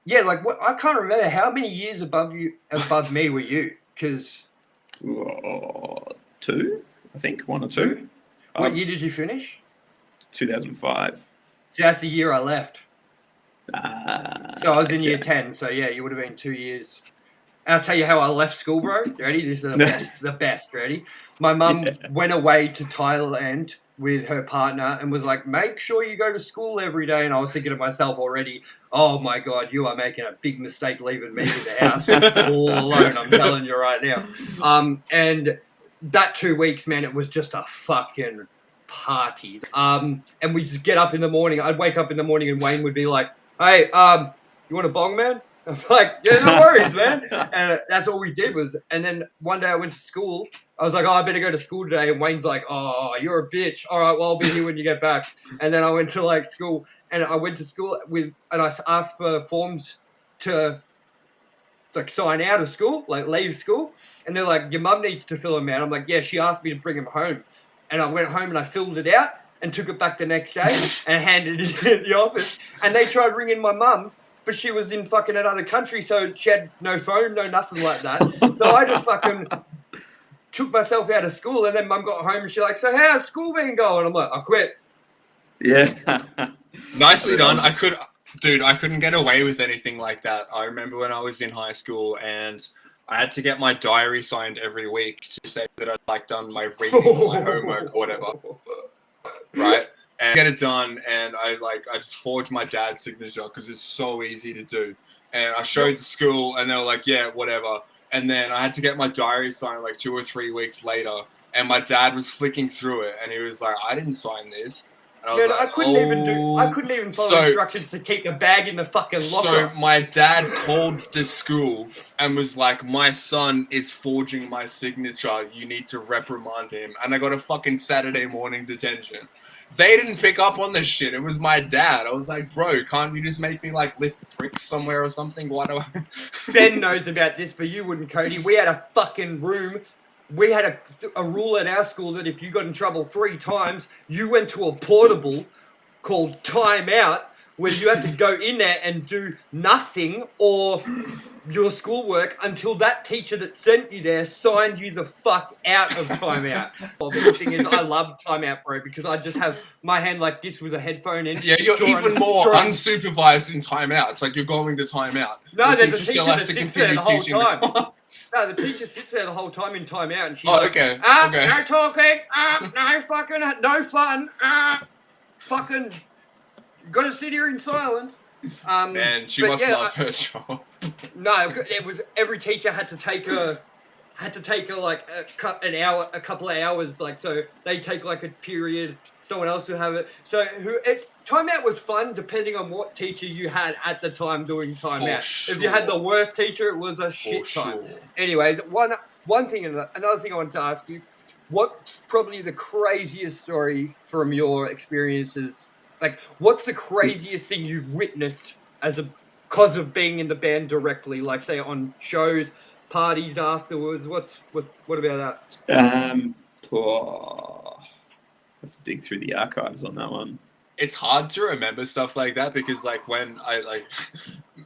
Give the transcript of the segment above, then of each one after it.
Yeah, like what? I can't remember how many years above me were you? Because 2, I think, 1 or 2. 2. What year did you finish? 2005. So that's the year I left. So I was in year Okay. 10. So yeah, you would have been 2 years. And I'll tell you how I left school, bro. You ready? This is the best. The best. Ready? My mum went away to Thailand with her partner and was like, make sure you go to school every day. And I was thinking to myself already, oh my God, you are making a big mistake leaving me in the house all alone. I'm telling you right now. And that 2 weeks, man, it was just a fucking party. And we just get up in the morning. I'd wake up in the morning and Wayne would be like, hey, you want a bong, man? I'm like, yeah, no worries, man. And that's all we did was, and then one day I went to school. I was like, oh, I better go to school today. And Wayne's like, oh, you're a bitch. All right, well, I'll be here when you get back. And then I went to like school, and I went to school and I asked for forms to like sign out of school, like leave school. And they're like, your mum needs to fill them out. I'm like, yeah, she asked me to bring them home. And I went home and I filled it out and took it back the next day and handed it in the office. And they tried ringing my mum, but she was in fucking another country, so she had no phone, no nothing like that. So I just fucking took myself out of school, and then mum got home and she's like, so how's school been going? I'm like, I quit. Yeah. Nicely done. I couldn't get away with anything like that. I remember when I was in high school and I had to get my diary signed every week to say that I'd like done my reading or my homework or whatever. Right? And get it done, and I just forged my dad's signature because it's so easy to do. And I showed the school, and they were like, "Yeah, whatever." And then I had to get my diary signed like 2 or 3 weeks later, and my dad was flicking through it, and he was like, "I didn't sign this." And I was like, I couldn't even follow instructions to keep the bag in the fucking locker. So my dad called the school and was like, "My son is forging my signature. You need to reprimand him." And I got a fucking Saturday morning detention. They didn't pick up on this shit. It was my dad. I was like, bro, can't you just make me like lift bricks somewhere or something? Why do I? Ben knows about this, but you wouldn't, Cody. We had a fucking room. We had a rule at our school that if you got in trouble 3 times, you went to a portable called timeout, where you had to go in there and do nothing or your schoolwork until that teacher that sent you there signed you the fuck out of timeout. Well, the good thing is I love timeout, bro, because I just have my hand like this with a headphone in. Yeah, you're even more unsupervised in timeout. It's like you're going to timeout. No, there's a teacher that sits there the whole time. No, the teacher sits there the whole time in timeout, and she's like, okay. No talking, no fucking, no fun, fucking, gotta sit here in silence. Man, she must love her job. No, it was every teacher had to take like a couple of hours, like, so they take like a period, someone else would have it. So timeout was fun depending on what teacher you had at the time doing timeout. Sure. If you had the worst teacher, it was a shit time. Sure. Anyways, one thing, another thing I wanted to ask you, what's probably the craziest story from your experiences? Like, what's the craziest thing you've witnessed because of being in the band directly? Like, say, on shows, parties afterwards. What about that? I have to dig through the archives on that one. It's hard to remember stuff like that because, like, when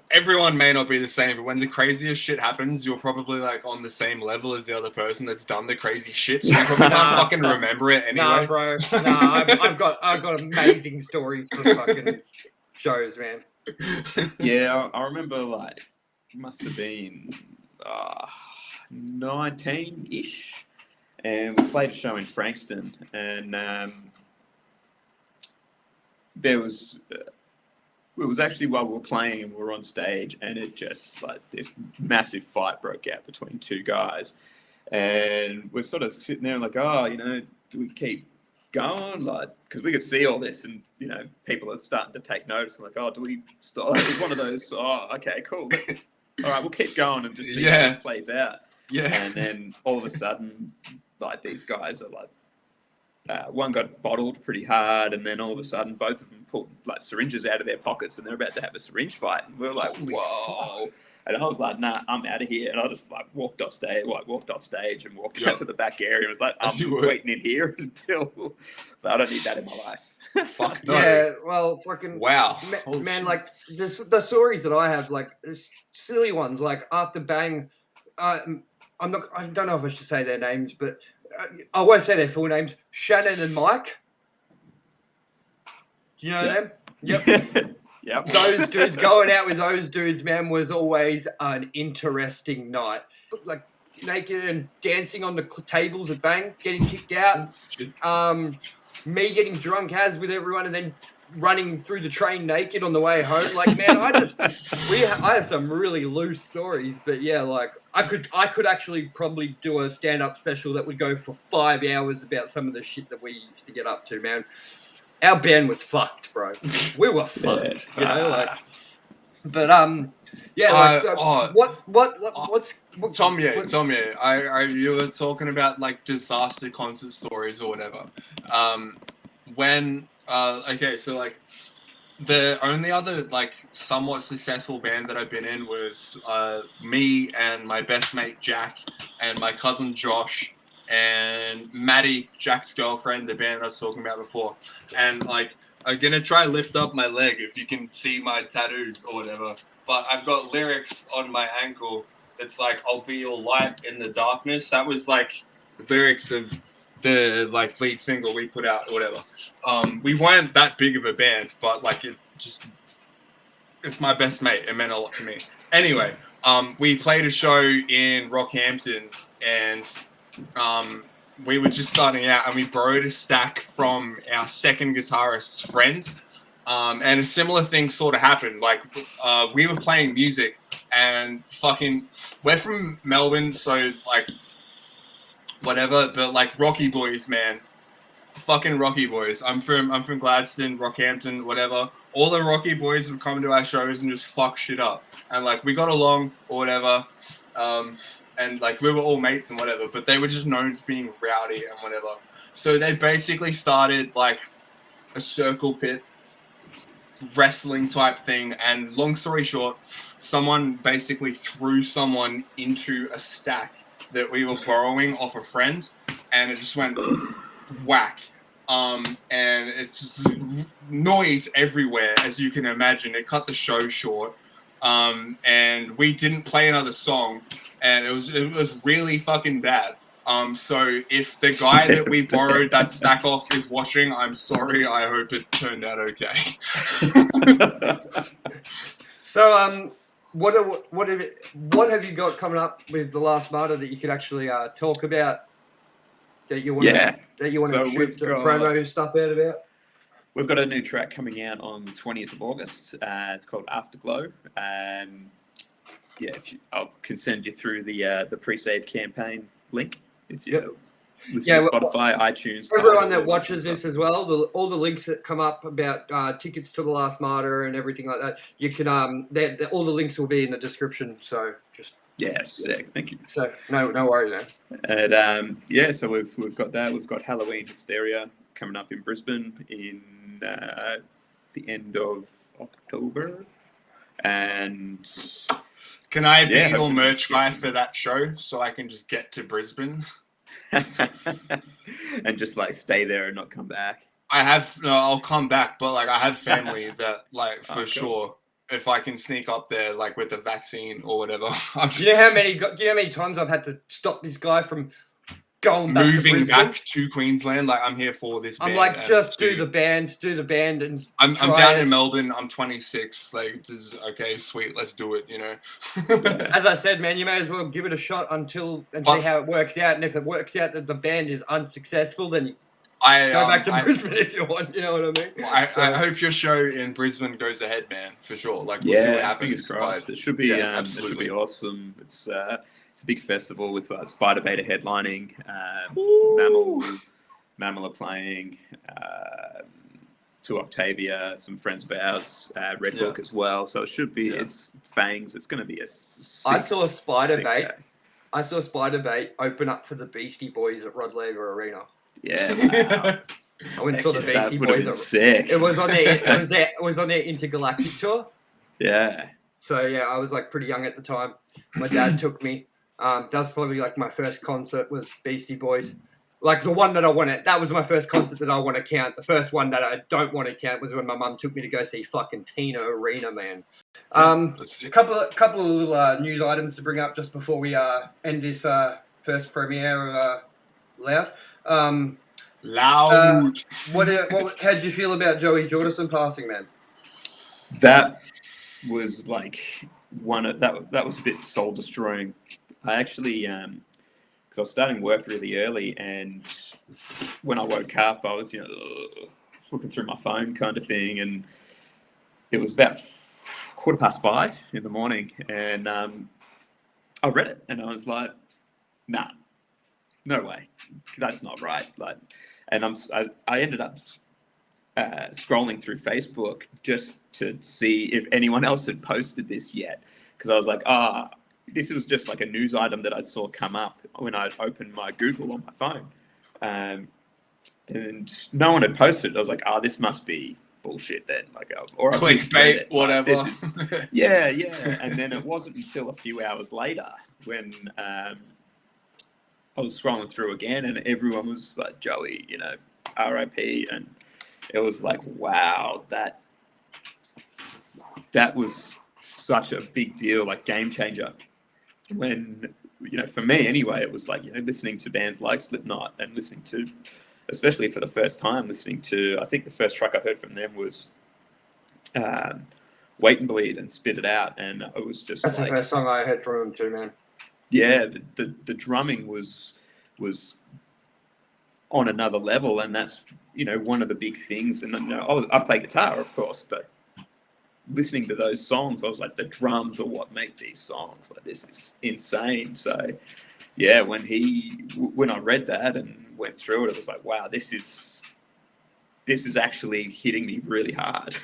everyone may not be the same, but when the craziest shit happens, you're probably like on the same level as the other person that's done the crazy shit. So you probably can't fucking remember it anyway. Nah, bro. Nah, I've got amazing stories for fucking shows, man. Yeah, I remember, like, it must have been 19-ish, and we played a show in Frankston, and it was actually while we were playing and we were on stage, and it just, like, this massive fight broke out between 2 guys, and we're sort of sitting there like, do we keep going? Like, because we could see all this, and, people are starting to take notice. I'm like, do we stop? It was one of those, okay, cool. All right, we'll keep going and just see how this plays out. Yeah. And then all of a sudden, like, these guys are like one got bottled pretty hard, and then all of a sudden both of them pulled like syringes out of their pockets, and they're about to have a syringe fight. And we were like, whoa. And I was like, nah, I'm out of here. And I just like walked off stage and walked out to the back area and was like, I'm waiting in here until, so I don't need that in my life. Fuck no. Yeah, well, fucking wow, man. Like the stories that I have, like silly ones, like after Bang. I don't know if I should say their names, but I won't say their full names. Shannon and Mike. Do you know them? Yep. Yep. Those dudes, going out with those dudes, man, was always an interesting night. Like naked and dancing on the tables at Bang, getting kicked out. Me getting drunk as with everyone, and then running through the train naked on the way home. Like, man, I have some really loose stories, but yeah, like I could actually probably do a stand-up special that would go for 5 hours about some of the shit that we used to get up to, man. Our band was fucked, bro. We were fucked, you know, like. But yeah, like, so what's Tomye, you were talking about like disaster concert stories or whatever. Okay, so like the only other like somewhat successful band that I've been in was me and my best mate Jack and my cousin Josh and Maddie, Jack's girlfriend, the band I was talking about before. And like I'm gonna try to lift up my leg if you can see my tattoos or whatever. But I've got lyrics on my ankle that's like I'll be your light in the darkness. That was like the lyrics of the like lead single we put out or whatever. We weren't that big of a band, but like it's my best mate. It meant a lot to me. Anyway, we played a show in Rockhampton, and we were just starting out, and we borrowed a stack from our second guitarist's friend. And a similar thing sort of happened. Like we were playing music, and we're from Melbourne, so like whatever, but like Rocky Boys, man. Fucking Rocky Boys. I'm from Gladstone, Rockhampton, whatever. All the Rocky Boys would come to our shows and just fuck shit up. And like we got along or whatever. And like we were all mates and whatever, but they were just known for being rowdy and whatever. So they basically started like a circle pit wrestling type thing, and long story short, someone basically threw someone into a stack that we were borrowing off a friend, and it just went whack. And it's just noise everywhere, as you can imagine. It cut the show short. And we didn't play another song, and it was really fucking bad. So if the guy that we borrowed that stack off is watching, I'm sorry. I hope it turned out okay. So what have you got coming up with the Last Martyr that you could actually talk about, that you want to shoot promo and stuff out about? We've got a new track coming out on the 20th of August. It's called Afterglow. I can send you through the pre-save campaign link if you listen to Spotify, iTunes. Everyone that watches this as well, all the links that come up about tickets to the Last Martyr and everything like that, you can all the links will be in the description. So just sick. Thank you. So no worry, man. And so we've got that. We've got Halloween Hysteria coming up in Brisbane in the end of October, and can I be your merch guy for that show so I can just get to Brisbane and just like stay there and not come back? I'll come back, but like I have family that like for sure. If I can sneak up there, like with the vaccine or whatever. Do you know how many times I've had to stop this guy from moving back to Queensland? Like I'm here for this band. I'm like, just do the band, and I'm down in Melbourne. I'm 26. Like this is okay, sweet. Let's do it. You know. As I said, man, you may as well give it a shot and see how it works out. And if it works out that the band is unsuccessful, then go back to Brisbane if you want. You know what I mean? I hope your show in Brisbane goes ahead, man, for sure. Like we'll see what happens. It should be absolutely. It should be awesome. It's a big festival with Spider Beta headlining, Mammal are playing, to Octavia, some friends of ours, Red Hook as well. So it should be. It's Fangs. It's going to be a sick, I saw Spider Bait open up for the Beastie Boys at Rod Laver Arena. Yeah, wow. I went and saw the Beastie That would have been Boys. sick. It was on their intergalactic tour. Yeah. So yeah, I was like pretty young at the time. My dad took me. That was probably like my first concert was Beastie Boys. Like the one that I want to, that was my first concert that I want to count. The first one that I don't want to count was when my mum took me to go see fucking Tina Arena, man. A couple of little news items to bring up just before we end this first premiere of Loud. Loud. How did you feel about Joey Jordison passing, man? That was like that was a bit soul destroying. I actually because I was starting work really early, and when I woke up, I was looking through my phone kind of thing, and it was about 5:15 in the morning, and I read it, and I was like, nah, no way, that's not right. Like, and I ended up scrolling through Facebook just to see if anyone else had posted this yet, because I was like, this was just like a news item that I saw come up when I opened my Google on my phone, and no one had posted it. I was like, this must be bullshit then, like, or clickbait, whatever. Like, this is, yeah. And then it wasn't until a few hours later when I was scrolling through again, and everyone was like, Joey, R.I.P. And it was like, wow, that was such a big deal, like game changer. When, for me anyway, it was like, listening to bands like Slipknot and listening to, especially for the first time, listening to, I think the first track I heard from them was Wait and Bleed and Spit It Out. And it was just That's the first song I heard from them too, man. Yeah, the drumming was on another level, and that's, one of the big things. And I play guitar, of course, but listening to those songs, I was like, the drums are what make these songs. Like, this is insane. So, yeah, when I read that and went through it, it was like, wow, this is actually hitting me really hard.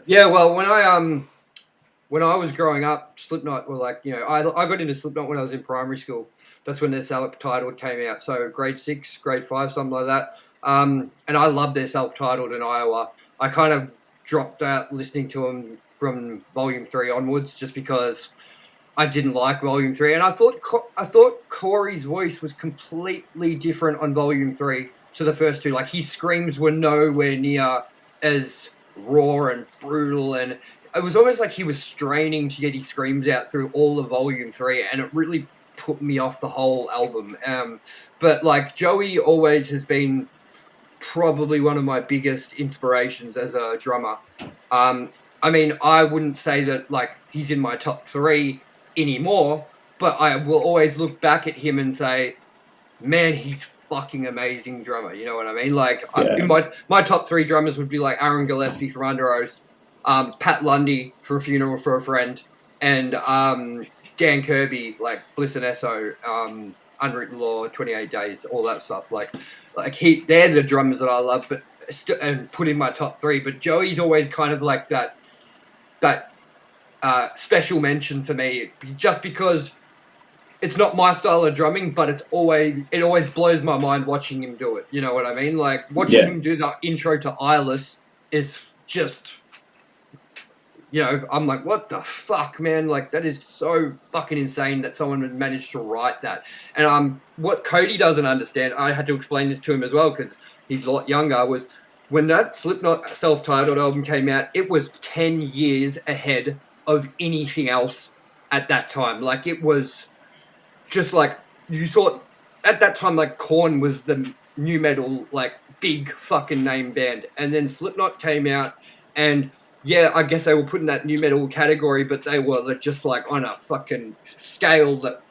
Yeah, well, when I was growing up, Slipknot were like, I got into Slipknot when I was in primary school. That's when their self-titled came out. So grade 6, grade 5, something like that. And I loved their self-titled in Iowa. I kind of dropped out listening to them from Volume 3 onwards, just because I didn't like Volume 3, and I thought Corey's voice was completely different on Volume 3 to the first two. Like, his screams were nowhere near as raw and brutal, and it was almost like he was straining to get his screams out through all of Volume 3, and it really put me off the whole album. But like, Joey always has been probably one of my biggest inspirations as a drummer. I mean, I wouldn't say that like he's in my top 3 anymore, but I will always look back at him and say, man, he's fucking amazing drummer. You know what I mean? Like, yeah. In my top 3 drummers would be like Aaron Gillespie from Underoath, Pat Lundy for A Funeral for a Friend, and Dan Kirby, like Bliss and Esso, Unwritten Law, 28 Days, all that stuff. Like they're the drummers that I love, but and put in my top 3. But Joey's always kind of like that special mention for me, just because it's not my style of drumming, but it always blows my mind watching him do it. You know what I mean? Like, watching him do the intro to Eyeless is just, I'm like, what the fuck, man? Like, that is so fucking insane that someone had managed to write that. And what Codey doesn't understand, I had to explain this to him as well, because he's a lot younger, was when that Slipknot self-titled album came out, it was 10 years ahead of anything else at that time. Like, it was just like, you thought at that time, like, Korn was the new metal, like, big fucking name band. And then Slipknot came out, and yeah, I guess they were put in that new metal category, but they were just like on a fucking scale that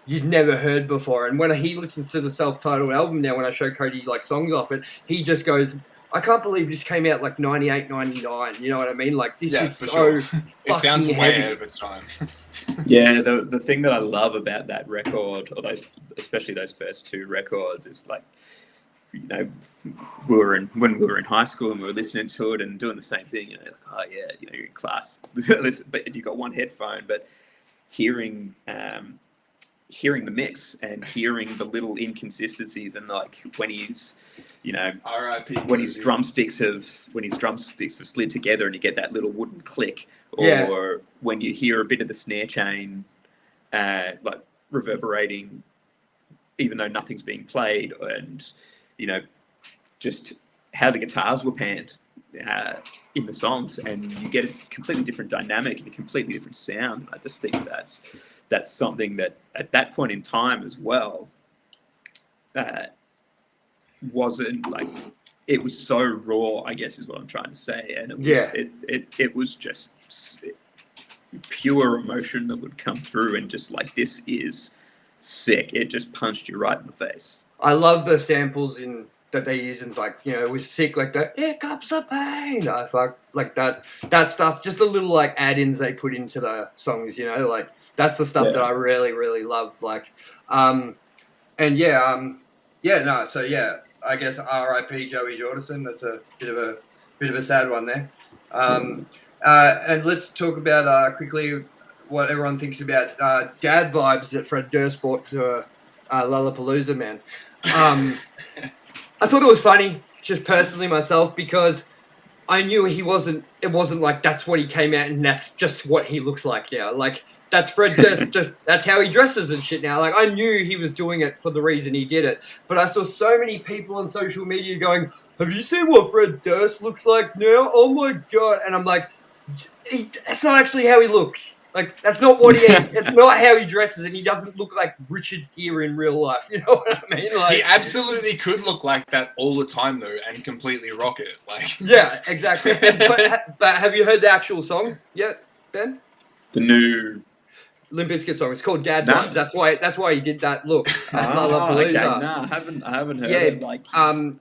you'd never heard before. And when he listens to the self-titled album now, when I show Codey like songs off it, he just goes, I can't believe this came out like 98, 99. You know what I mean? Like, this is so sure. It sounds way heavy. ahead of its time. Yeah, the thing that I love about that record, or especially those first 2 records, is like, when we were in high school and we were listening to it and doing the same thing, like, you're in class, but you got one headphone, but hearing hearing the mix and hearing the little inconsistencies, and like when he's, you know, R.I.P. when his drumsticks have slid together and you get that little wooden click, or Yeah. when you hear a bit of the snare chain like reverberating even though nothing's being played, and you know, just how the guitars were panned in the songs, and you get a completely different dynamic and a completely different sound. I just think that's something that at that point in time as well wasn't like, it was so raw, I guess is what I'm trying to say, and it was, it was just pure emotion that would come through, and just like, this is sick. It just punched you right in the face. I love the samples that they use in, like, you know, with Sick, like the "Here comes the pain." I fuck like that stuff. Just the little like add-ins they put into the songs, you know, like that's the stuff that I really, really loved. Like, so I guess R.I.P. Joey Jordison. That's a bit of a sad one there. And let's talk about quickly what everyone thinks about dad vibes that Fred Durst brought to Lolapalooza, man. I thought it was funny, just personally myself, because I knew it wasn't like that's what he came out and that's just what he looks like now. Like, that's Fred Durst, that's how he dresses and shit now. Like, I knew he was doing it for the reason he did it. But I saw so many people on social media going, "Have you seen what Fred Durst looks like now? Oh my God." And I'm like, that's not actually how he looks. Like, that's not what he is. It's not how he dresses, and he doesn't look like Richard Gere in real life. You know what I mean? Like, he absolutely could look like that all the time, though, and completely rock it. Like, yeah, exactly. But have you heard the actual song yet, Ben? The new Limp Bizkit song. It's called Dad Vibes. That's why he did that look at Lolapalooza. Okay. No, I haven't heard it. Like,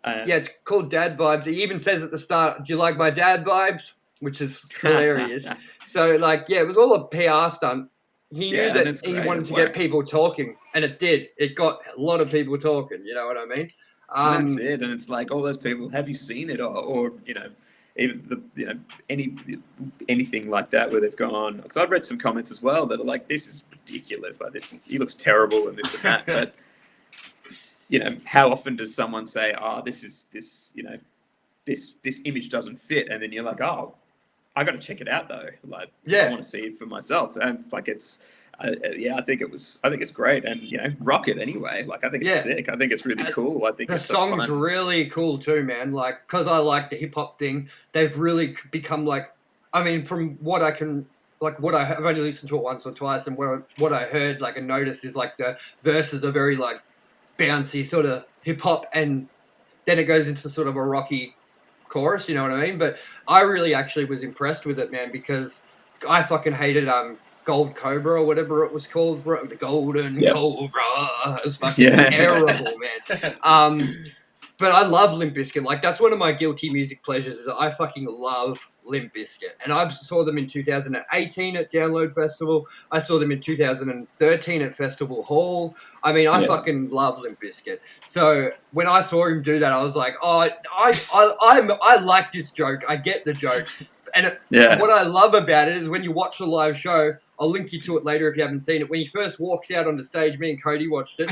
it's called Dad Vibes. He even says at the start, "Do you like my dad vibes?" Which is hilarious. So, like, yeah, it was all a PR stunt. He knew that he wanted to get people talking, and it did. It got a lot of people talking. You know what I mean? That's it. And it's like, all those people, have you seen it, or you know, even anything like that where they've gone? Because I've read some comments as well that are like, "This is ridiculous. Like, this, he looks terrible," and this and that. But you know, how often does someone say, "Oh, this image doesn't fit," and then you're like, "Oh, I got to check it out though. Like, I want to see it for myself." And like, it's, I think it's great, and you know, rock it anyway. Like, I think it's sick. I think it's really cool. I think the song's really cool too, man. Like, because I like the hip hop thing, they've really become like, I mean, from what I can, like, what I've only listened to it once or twice, and what I heard, like, and noticed is like the verses are very like bouncy sort of hip hop, and then it goes into sort of a rocky chorus, you know what I mean? But I really actually was impressed with it, man, because I fucking hated Gold Cobra or whatever it was called, the Golden Cobra. It was fucking terrible, man. But I love Limp Bizkit. Like, that's one of my guilty music pleasures, is I fucking love Limp Bizkit. And I saw them in 2018 at Download Festival. I saw them in 2013 at Festival Hall. I mean, I fucking love Limp Bizkit. So when I saw him do that, I was like, oh, I like this joke. I get the joke. And what I love about it is when you watch the live show, I'll link you to it later if you haven't seen it. When he first walks out on the stage, me and Codey watched it.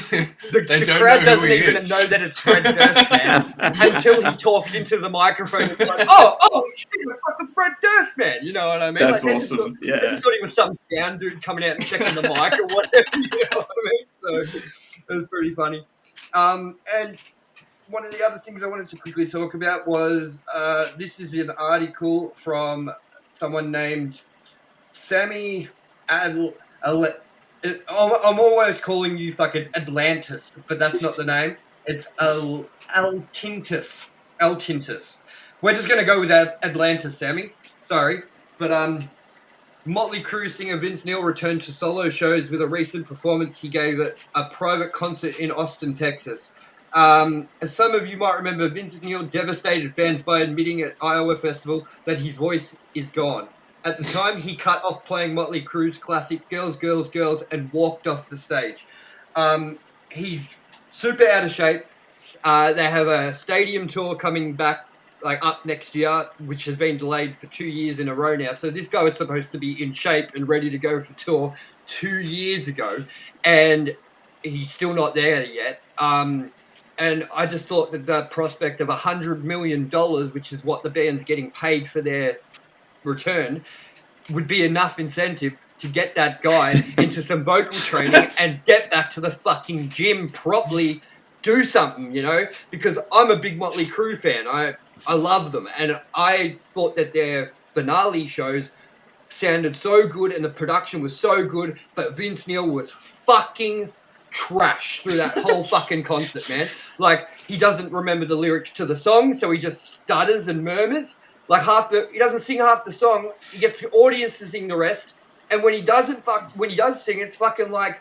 The crowd doesn't even know that it's Fred Durst, man, until he talks into the microphone. It's like, oh, shit, it's fucking Fred Durst, man. You know what I mean? That's like, awesome. I just thought he was some sound dude coming out and checking the mic or whatever. You know what I mean? So it was pretty funny. And one of the other things I wanted to quickly talk about was this is an article from someone named Sammy I'm almost calling you fucking Atlantis, but that's not the name. It's Altintus. We're just going to go with Atlantis, Sammy. Sorry. But Motley Crüe singer Vince Neil returned to solo shows with a recent performance he gave at a private concert in Austin, Texas. As some of you might remember, Vince Neil devastated fans by admitting at Iowa Festival that his voice is gone. At the time, he cut off playing Motley Crue's classic Girls, Girls, Girls and walked off the stage. He's super out of shape. They have a stadium tour coming back like up next year, which has been delayed for 2 years in a row now. So this guy was supposed to be in shape and ready to go for tour 2 years ago, and he's still not there yet. And I just thought that the prospect of $100 million, which is what the band's getting paid for their return, would be enough incentive to get that guy into some vocal training and get back to the fucking gym properly, do something, you know? Because I'm a big Motley Crüe fan. I love them. And I thought that their finale shows sounded so good and the production was so good, but Vince Neil was fucking trash through that whole fucking concert, man. Like, he doesn't remember the lyrics to the song, so he just stutters and murmurs. Like, he doesn't sing half the song. He gets the audience to sing the rest. And when he does sing, it's fucking like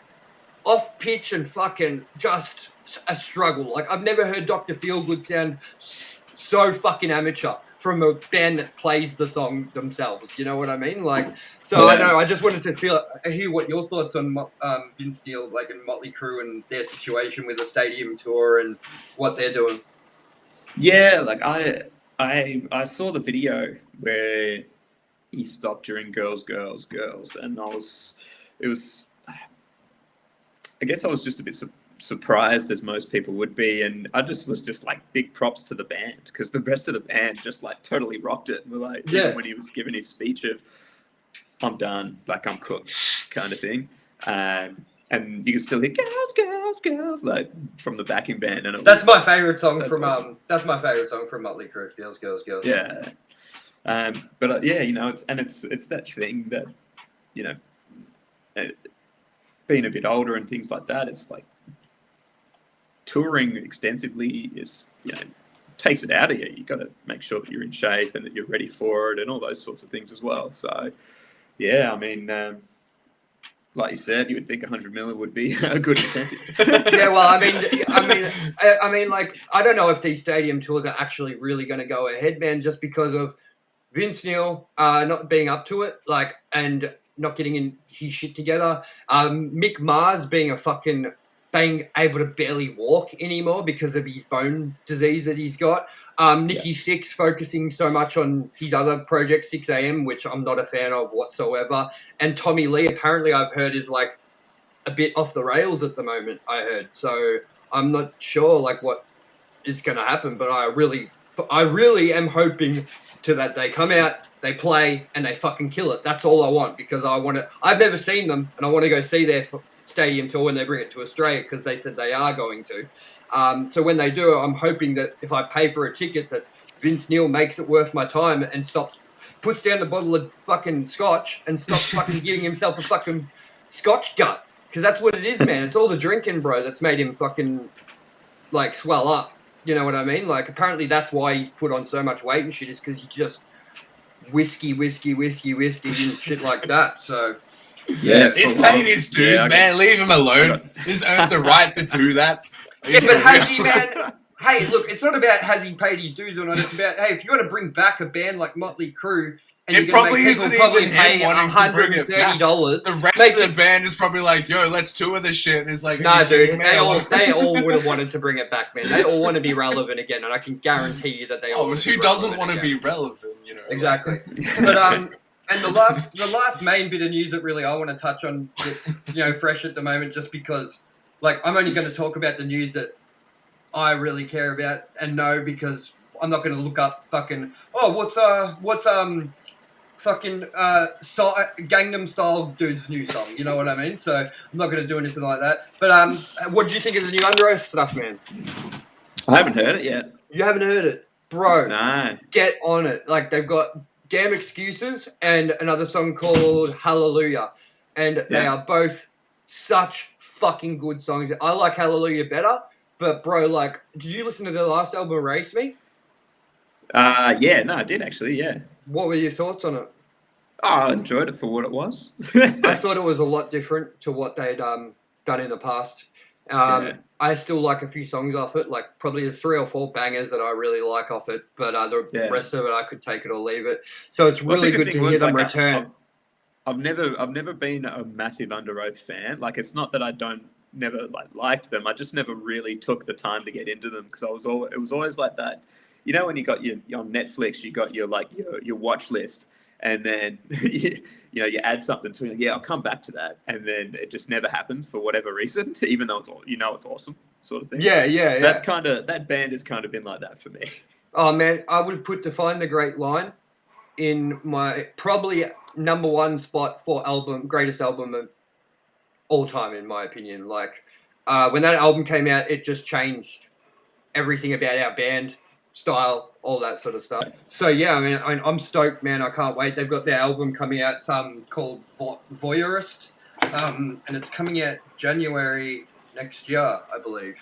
off pitch and fucking just a struggle. Like, I've never heard Dr. Feelgood sound so fucking amateur from a band that plays the song themselves. You know what I mean? Like, so I know. I just wanted to hear what your thoughts on Vince Neil, like, and Motley Crüe and their situation with the stadium tour and what they're doing. Yeah, like I saw the video where he stopped during Girls, Girls, Girls, and I guess I was just a bit surprised, as most people would be, and I was just like, big props to the band, because the rest of the band just like totally rocked it. And like, even when he was giving his speech of "I'm done, like I'm cooked" kind of thing, and you can still hear "Girls, Girls, Girls" like from the backing band, and that's my favorite song from awesome. That's my favorite song from Motley Crüe, "Girls, Girls, Girls." Yeah, but yeah, you know, it's that thing that, you know, being a bit older and things like that, it's like, touring extensively is, you know, takes it out of you. You got to make sure that you're in shape and that you're ready for it, and all those sorts of things as well. So, yeah, I mean, like you said, you would think 100 million would be a good incentive. Yeah, well, I mean, like, I don't know if these stadium tours are actually really going to go ahead, man, just because of Vince Neil not being up to it, like, and not getting in his shit together. Mick Mars being able to barely walk anymore because of his bone disease that he's got. Nikki Sixx focusing so much on his other project, 6 AM, which I'm not a fan of whatsoever. And Tommy Lee, apparently, I've heard, is like a bit off the rails at the moment, I heard. So I'm not sure like what is going to happen, but I really am hoping that they come out, they play, and they fucking kill it. That's all I want, because I've never seen them, and I want to go see their stadium tour when they bring it to Australia, because they said they are going to. So when they do, I'm hoping that if I pay for a ticket, that Vince Neil makes it worth my time and puts down the bottle of fucking scotch and stops fucking giving himself a fucking scotch gut. Because that's what it is, man. It's all the drinking, bro, that's made him fucking, like, swell up. You know what I mean? Like, apparently that's why he's put on so much weight and shit, is because he just whiskey and shit like that. So, yeah. He's paid his dues, man. Leave him alone. He's earned the right to do that. Yeah, but has he, man? Hey, look, it's not about has he paid his dues or not. It's about, hey, if you're going to bring back a band like Motley Crüe, and it probably isn't even pay him wanting to bring it back. $130. The rest of the band is probably like, yo, let's tour this shit. And it's like, nah, dude, they all would have wanted to bring it back, man. They all want to be relevant again, and I can guarantee you that they all. Oh, who doesn't want to be relevant? You know, exactly. But and the last main bit of news that really I want to touch on, that's, you know, fresh at the moment, just because, like, I'm only going to talk about the news that I really care about and know, because I'm not going to look up fucking, what's Gangnam Style dude's new song, you know what I mean? So I'm not going to do anything like that. But what did you think of the new Underoath stuff, man? I haven't heard it yet. You haven't heard it? Bro, no. Get on it. Like, they've got Damn Excuses and another song called Hallelujah. And they are both such fucking good songs. I like Hallelujah better, but bro, like, did you listen to their last album, Erase Me? Yeah, no, I did actually, yeah. What were your thoughts on it? Oh, I enjoyed it for what it was. I thought it was a lot different to what they'd done in the past. I still like a few songs off it. Like, probably there's 3 or 4 bangers that I really like off it, but the rest of it I could take it or leave it. So it's really good to hear them return. I've never been a massive Underoath fan. Like, it's not that I never liked them. I just never really took the time to get into them, because it was always like that you know when you got your on Netflix, you got your your watch list, and then you add something to it. Yeah, I'll come back to that, and then it just never happens for whatever reason, even though it's awesome, sort of thing. Yeah. That band has kind of been like that for me. Oh man, I would put "Define the Great Line" in my probably number one spot for greatest album of all time, in my opinion. Like when that album came out, it just changed everything about our band style, all that sort of stuff. So yeah, I mean, I'm stoked, man. I can't wait. They've got their album coming out, called Voyeurist, and it's coming out January next year, I believe.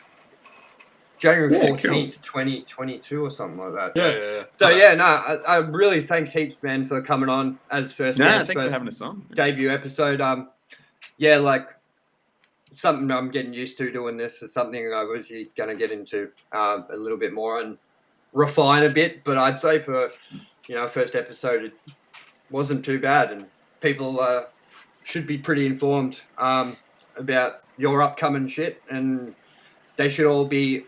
January 14th, 2022 or something like that. Yeah. So yeah, no, I really thanks heaps, man, for coming on as first guest. Thanks for having us on. Debut episode. Yeah, like something I'm getting used to doing this is something I'm obviously going to get into a little bit more and refine a bit. But I'd say for, first episode, it wasn't too bad. And people should be pretty informed about your upcoming shit. And they should all be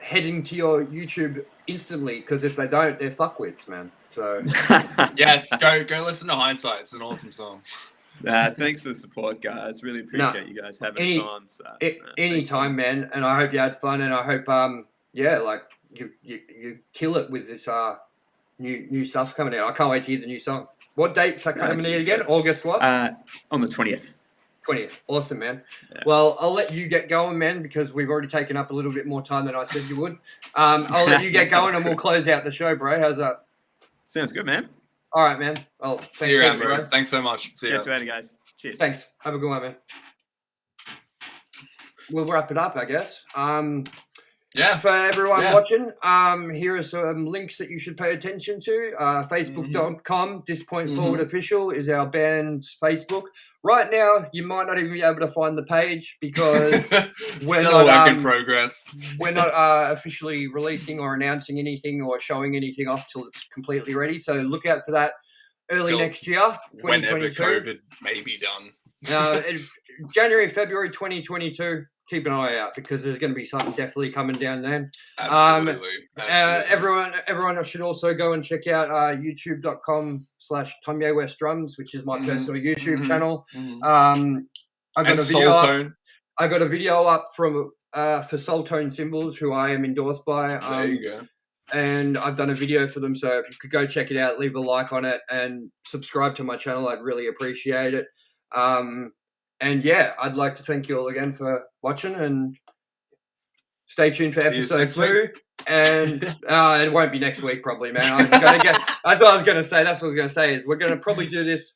heading to your YouTube instantly, because if they don't, they're fuckwits, man. So yeah, go listen to Hindsight. It's an awesome song. Thanks for the support, guys. Really appreciate you guys having us on. So, anytime, man. And I hope you had fun, and I hope you kill it with this new stuff coming out. I can't wait to hear the new song. What date's that coming in again? August what? On the 20th. 20th. Awesome, man. Yeah. Well, I'll let you get going, man, because we've already taken up a little bit more time than I said you would. I'll let you get going, and we'll close out the show, bro. How's that? Sounds good, man. All right, man. Well, thanks. See you around, bro. Thanks so much. See you. Thanks for having, guys. Cheers. Thanks. Have a good one, man. We'll wrap it up, I guess. Yeah. For everyone watching, here are some links that you should pay attention to. Facebook.com, Disappoint Forward Official is our band's Facebook. Right now, you might not even be able to find the page because we're still not a work in progress. We're not officially releasing or announcing anything or showing anything off till it's completely ready. So look out for that early next year, 2022. Whenever COVID may be done. January, February 2022. Keep an eye out, because there's going to be something definitely coming down then. Absolutely. Everyone should also go and check out youtube.com/Tomye West Drums, which is my personal YouTube channel. I got a video up for Soul Tone Cymbals, who I am endorsed by. There you go. And I've done a video for them, so if you could go check it out, leave a like on it, and subscribe to my channel, I'd really appreciate it. And yeah, I'd like to thank you all again for watching, and stay tuned for episode 2. And it won't be next week, probably, man. That's what I was going to say. That's what I was going to say is we're going to probably do this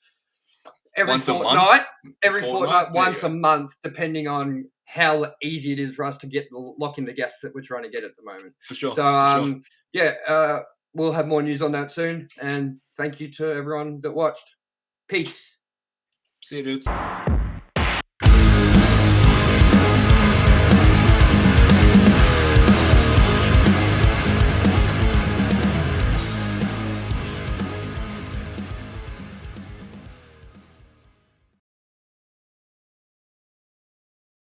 every fortnight, once a month, depending on how easy it is for us to lock in the guests that we're trying to get at the moment. For sure. So, we'll have more news on that soon. And thank you to everyone that watched. Peace. See you, dudes.